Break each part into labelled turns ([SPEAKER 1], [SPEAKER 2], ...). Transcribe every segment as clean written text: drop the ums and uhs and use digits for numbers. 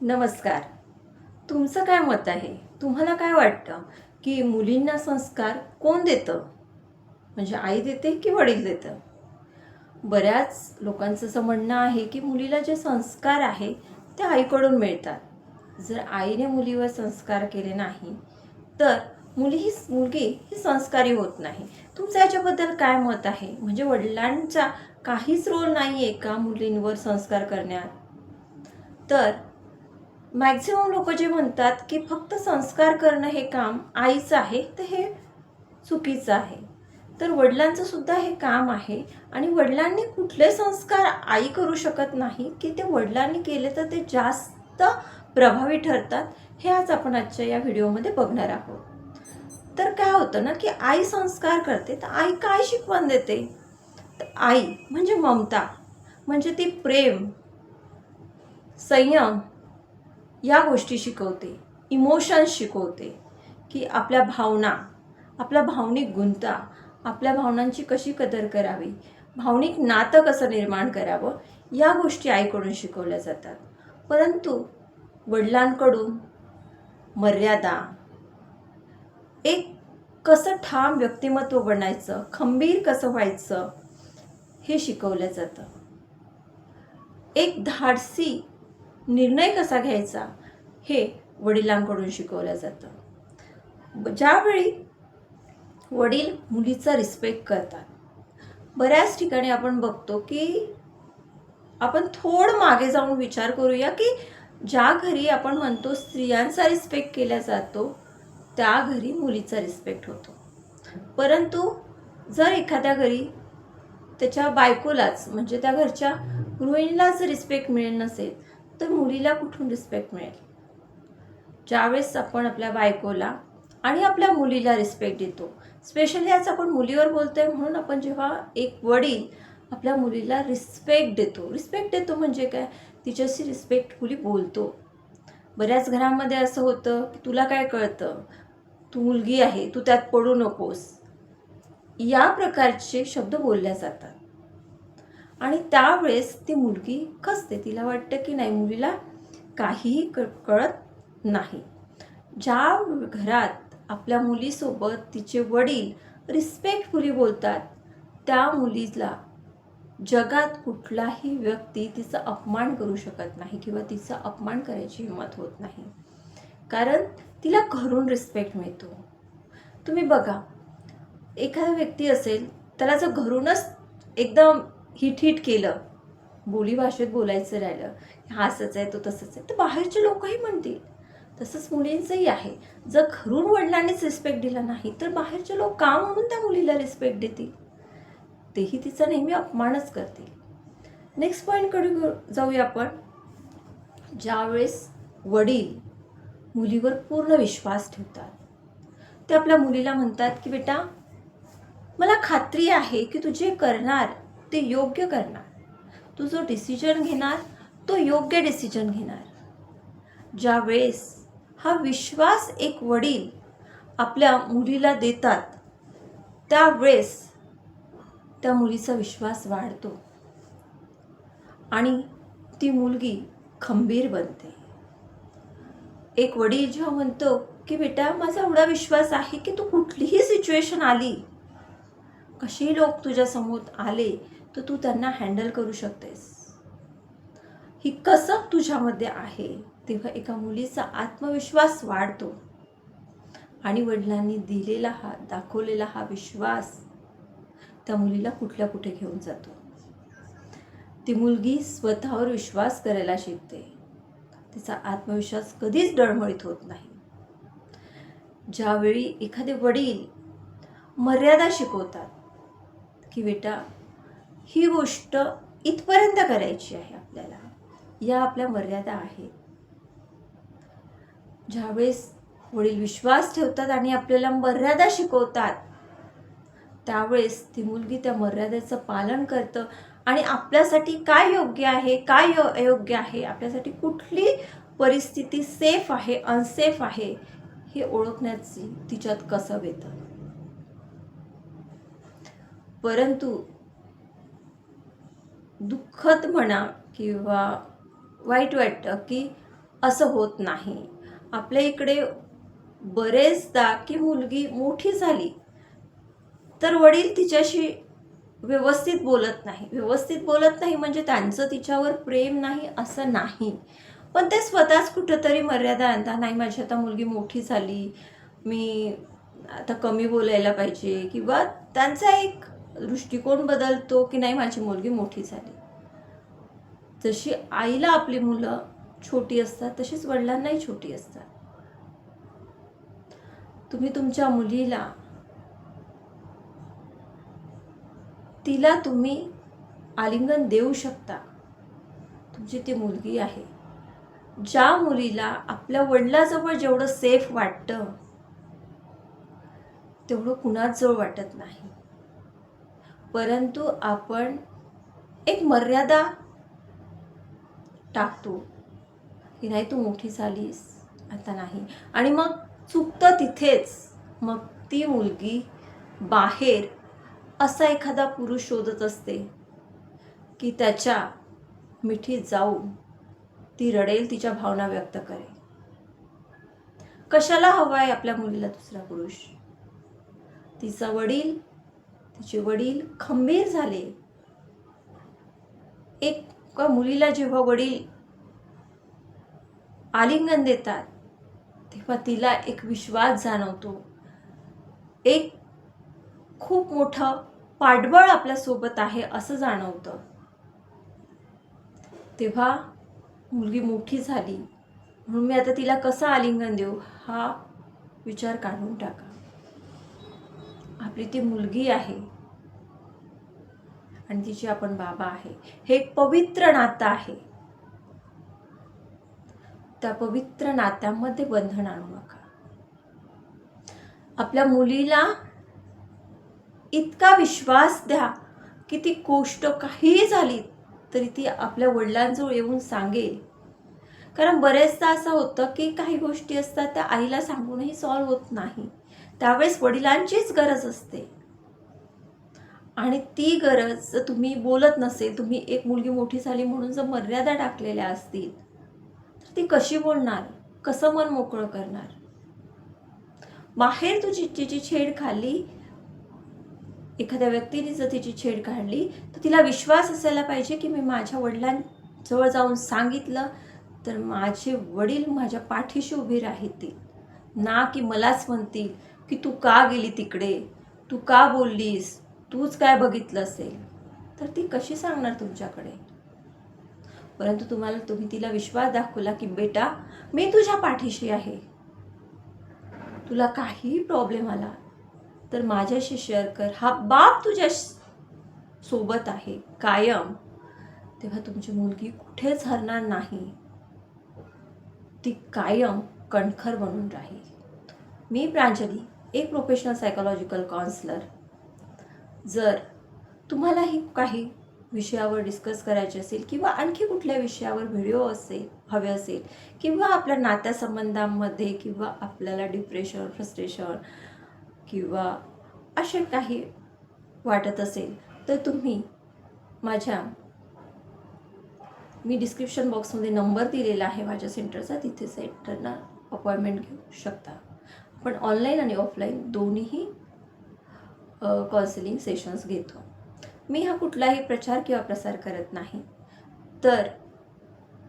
[SPEAKER 1] नमस्कार. तुमचं काय मत आहे? तुम्हाला काय वाटतं की मुलींना संस्कार कोण देतं? म्हणजे आई देते की वडील देतं? बऱ्याच लोकांचं असं म्हणणं आहे की मुलीला जे संस्कार आहे ते आईकडून मिळतात. जर आईने मुलीवर संस्कार केले नाही तर मुलगी ही संस्कारी होत नाही. तुमचं याच्याबद्दल काय मत आहे? म्हणजे वडिलांचा काहीच रोल नाही आहे का मुलींवर संस्कार करण्यात? तर मॅक्झिमम लोक जे म्हणतात की फक्त संस्कार करणं हे काम आईचं आहे, तर हे चुकीचं आहे. तर वडिलांचं सुद्धा हे काम आहे आणि वडिलांनी कुठले संस्कार आई करू शकत नाही की ते वडिलांनी केले तर ते जास्त प्रभावी ठरतात. हे आज आपण आजच्या या व्हिडिओमध्ये बघणार आहोत. तर काय होतं ना की आई संस्कार करते, तर आई काय शिकवण देते? तर आई म्हणजे ममता, म्हणजे ती प्रेम, संयम या गोष्टी शिकवते. इमोशन्स शिकवते की आपल्या भावना, आपला भावनिक गुंता, आपल्या भावनांची कशी कदर करावी, भावनिक नातं कसं निर्माण करावं, या गोष्टी आईकडून शिकवल्या जातात. परंतु वडिलांकडून मर्यादा, एक कसं ठाम व्यक्तिमत्व बनायचं, खंबीर कसं व्हायचं, हे शिकवलं जातं. एक धाडसी निर्णय कसा घ्यायचा हे वडिलांकडून शिकवलं जातं. ज्यावेळी वडील मुलीचा रिस्पेक्ट करतात, बऱ्याच ठिकाणी आपण बघतो की आपण थोडं मागे जाऊन विचार करूया की ज्या घरी आपण म्हणतो स्त्रियांचा रिस्पेक्ट केला जातो त्या घरी मुलीचा रिस्पेक्ट होतो. परंतु जर एखाद्या घरी त्याच्या बायकोलाच, म्हणजे त्या घरच्या गृहिणीलाच रिस्पेक्ट मिळेल नसेल तर मुलीला कुठून रिस्पेक्ट मिळेल? ज्यावेळेस आपण आपल्या बायकोला आणि आपल्या मुलीला रिस्पेक्ट देतो, स्पेशली आज आपण मुलीवर बोलतोय म्हणून आपण जेव्हा एक वडील आपल्या मुलीला रिस्पेक्ट देतो म्हणजे काय, तिच्याशी रिस्पेक्टफुली बोलतो. बऱ्याच घरांमध्ये असं होतं की तुला काय कळतं, तू मुलगी आहे, तू त्यात पडू नकोस, या प्रकारचे शब्द बोलल्या जातात. आणि त्यावेळेस ती मुलगी खचते, तिला वाटतं की नाही, मुलीला काहीही कळत नाही. ज्या घरात आपल्या मुलीसोबत तिचे वडील रिस्पेक्टफुली बोलतात त्या मुलीला जगात कुठलाही व्यक्ती तिचा अपमान करू शकत नाही किंवा तिचा अपमान करायची हिंमत होत नाही, कारण तिला घरून रिस्पेक्ट मिळतो. तुम्ही बघा, एखादा व्यक्ती असेल, त्याला जर घरूनच एकदम हिट केलं, बोली भाषेत बोलायचं राहिलं, हा असंच आहे तो तसंच आहे, तर बाहेरचे लोकही म्हणतील. तसंच मुलींचंही आहे. जर घरून वडिलांनीच रिस्पेक्ट दिला नाही तर बाहेरचे लोक का म्हणून त्या मुलीला रिस्पेक्ट देतील? तेही तिचा नेहमी अपमानच करतील. नेक्स्ट पॉईंटकडे जाऊया आपण. ज्यावेळेस वडील मुलीवर पूर्ण विश्वास ठेवतात, ते आपल्या मुलीला म्हणतात की बेटा, मला खात्री आहे की तू जे करणार ते योग्य करणार, तू जो डिसिजन घेणार तो योग्य डिसिजन घेणार. ज्यावेळेस हा विश्वास एक वडील आपल्या मुलीला देतात त्यावेळेस त्या मुलीचा विश्वास वाढतो आणि ती मुलगी खंबीर बनते. एक वडील जेव्हा म्हणतो की बेटा, माझा एवढा विश्वास आहे की तू कुठलीही सिच्युएशन आली, कसेही लोक तुझ्या समोर आले तर तू त्यांना हँडल करू शकतेस, ही कसब तुझ्यामध्ये आहे, तेव्हा एका मुलीचा आत्मविश्वास वाढतो आणि वडिलांनी दिलेला दाखवलेला हा विश्वास त्या मुलीला कुठल्या कुठे घेऊन जातो. ती मुलगी स्वतःवर विश्वास करायला शिकते, तिचा आत्मविश्वास कधीच डळमळीत होत नाही. ज्यावेळी एखादे वडील मर्यादा शिकवतात की बेटा, ही गोष्ट इथपर्यंत करायची आहे आपल्याला, या आपल्या मर्यादा आहेत. ज्यावेळेस वडील विश्वास ठेवतात आणि आपल्याला मर्यादा शिकवतात त्यावेळेस ती मुलगी त्या मर्यादेचं पालन करतं आणि आपल्यासाठी काय योग्य आहे, काय अयोग्य आहे, आपल्यासाठी कुठली परिस्थिती सेफ आहे, अनसेफ आहे, हे ओळखण्याची तिच्यात कसब येतं. परंतु दुःखद म्हणा किंवा वाईट वाटतं की असं होत नाही. आपल्या इकडे बरेचदा की मुलगी मोठी झाली तर वडील तिच्याशी व्यवस्थित बोलत नाही. व्यवस्थित बोलत नाही म्हणजे त्यांचं तिच्यावर प्रेम नाही असं नाही, पण ते स्वतःच कुठंतरी मर्यादा आणतात. नाही, माझी आता मुलगी मोठी झाली, मी आता कमी बोलायला पाहिजे, किंवा त्यांचा एक दृष्टिकोन बदलतो की नाही, माझी मुलगी मोठी झाली. जशी आईला आपली मुलं छोटी असतात तशीच वडिलांनाही छोटी असतात. तुम्ही तुमच्या मुलीला, तिला तुम्ही आलिंगन देऊ शकता. तुमची ती मुलगी आहे. ज्या मुलीला आपल्या वडिलाजवळ जेवढं सेफ वाटतं तेवढं कुणाजवळ वाटत नाही. परंतु आपण एक मर्यादा टाकतो की नाही, तू मोठी झालीस, आता नाही. आणि मग चुकतं तिथेच. मग ती मुलगी बाहेर असा एखादा पुरुष शोधत असते की त्याच्या मिठीत जाऊन ती रडेल, तिच्या भावना व्यक्त करेल. कशाला हवाय आपल्या मुलीला दुसरा पुरुष? तिचे वडील खंबीर झाले. एका मुलीला जेव्हा वडील आलिंगन देतात तेव्हा तिला एक विश्वास जाणवतो, एक खूप मोठं पाठबळ आपल्यासोबत आहे असं जाणवतं. तेव्हा मुलगी मोठी झाली म्हणून मी आता तिला कसं आलिंगन देऊ हा विचार काढून टाका. आपली ती मुलगी आहे आणि तिची आपण बाबा आहे. हे एक पवित्र नातं आहे. त्या पवित्र नात्यामध्ये बंधन आणू नका. आपल्या मुलीला इतका विश्वास द्या की ती गोष्ट काहीही झाली तरी ती आपल्या वडिलांजवळ येऊन सांगेल. कारण बरेचदा असं होतं की काही गोष्टी असतात त्या आईला सांगूनही सॉल्व्ह होत नाही. त्यावेळेस वडिलांचीच गरज असते. आणि ती गरज जर तुम्ही बोलत नसेल, तुम्ही एक मुलगी मोठी झाली म्हणून जर मर्यादा टाकलेल्या असतील तर ती कशी बोलणार, कसं मन मोकळं करणार? बाहेर तू तिची छेड खाल्ली, एखाद्या व्यक्तीने जर तिची छेड काढली तर तिला विश्वास असायला पाहिजे की मी माझ्या वडिलांजवळ जाऊन सांगितलं तर माझे वडील माझ्या पाठीशी उभी राहतील, ना की मलाच म्हणतील की तू का गेली तिकडे, तू का बोललीस, तूच काय बघितलं असेल. तर ती कशी सांगणार तुमच्याकडे? परंतु तुम्ही तिला विश्वास दाखवला की बेटा मी तुझ्या पाठीशी आहे, तुला काहीही प्रॉब्लेम आला तर माझ्याशी शेअर कर, हा बाप तुझ्या सोबत आहे कायम. तेव्हा तुमची मुलगी कुठेच हरणार नाही, ती कायम कणखर बनून राहील. मी प्रांजली, एक प्रोफेशनल सायकोलॉजिकल काउन्सलर. जर तुम्हालाही काही विषयावर डिस्कस करायचे असेल किंवा आणखी कुठल्या विषयावर व्हिडिओ हवे असेल किंवा आपल्या नात्यासंबंधांमध्ये किंवा आपल्याला डिप्रेशन, फ्रस्ट्रेशन किंवा असे काही वाटत असेल तर तुम्ही मी डिस्क्रिप्शन बॉक्समध्ये नंबर दिलेला आहे माझ्या सेंटरचा, तिथे सेंटरना अपॉइंटमेंट घेऊ शकता. आपण ऑनलाईन आणि ऑफलाईन दोन्हीही काउन्सिलिंग सेशन्स घेतो. मी हा कुठलाही प्रचार किंवा प्रसार करत नाही, तर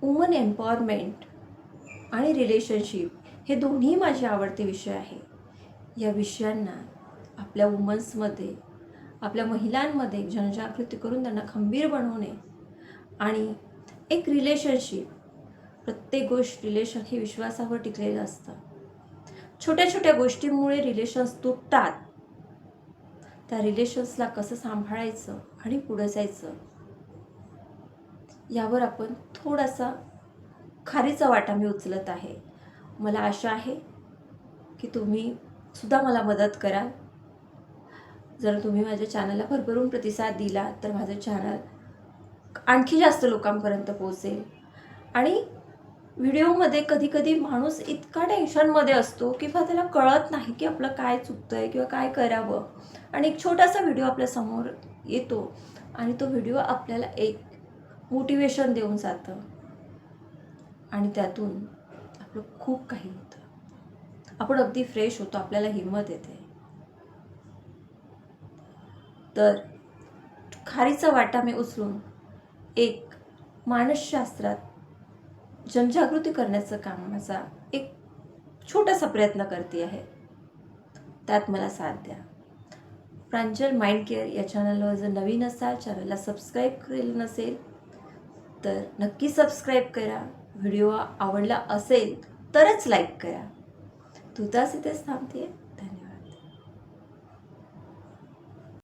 [SPEAKER 1] वुमन एम्पॉवरमेंट आणि रिलेशनशिप हे दोन्ही माझे आवडते विषय आहे. या विषयांना आपल्या वुमन्समध्ये, आपल्या महिलांमध्ये जनजागृती करून त्यांना खंबीर बनवणे आणि एक रिलेशनशिप, प्रत्येक गोष्ट रिलेशन हे विश्वासावर टिकलेलं असतं. छोट्या छोट्या गोष्टींमुळे रिलेशन्स तुटतात. त्या रिलेशन्सला कसं सांभाळायचं आणि पुढे जायचं यावर आपण थोडासा खारीचा वाटा मी उचलत आहे. मला आशा आहे की तुम्ही सुद्धा मला मदत कराल. जर तुम्ही माझ्या चॅनलला भरभरून प्रतिसाद दिला तर माझं चॅनल आणखी जास्त लोकांपर्यंत पोहोचेल. आणि व्हिडिओमध्ये कधी कधी माणूस इतका टेन्शनमध्ये असतो किंवा त्याला कळत नाही की आपलं काय चुकतंय किंवा काय करावं, आणि एक छोटासा व्हिडिओ आपल्यासमोर येतो आणि तो व्हिडिओ आपल्याला एक मोटिवेशन देऊन जातं आणि त्यातून आपलं खूप काही होतं, आपण अगदी फ्रेश होतो, आपल्याला हिंमत येते. तर खारीचा वाटा मी उचलून एक मानसशास्त्रात जनजागृती करण्याचं कामाचा एक छोटासा प्रयत्न करते आहे. त्यात मला साथ द्या. प्रांजल माइंड केअर या चॅनलवर जर नवीन असाल, चॅनलला सबस्क्राईब केलेलं नसेल तर नक्की सबस्क्राईब करा. व्हिडिओ आवडला असेल तरच लाईक करा. तूतास इथेच थांबते.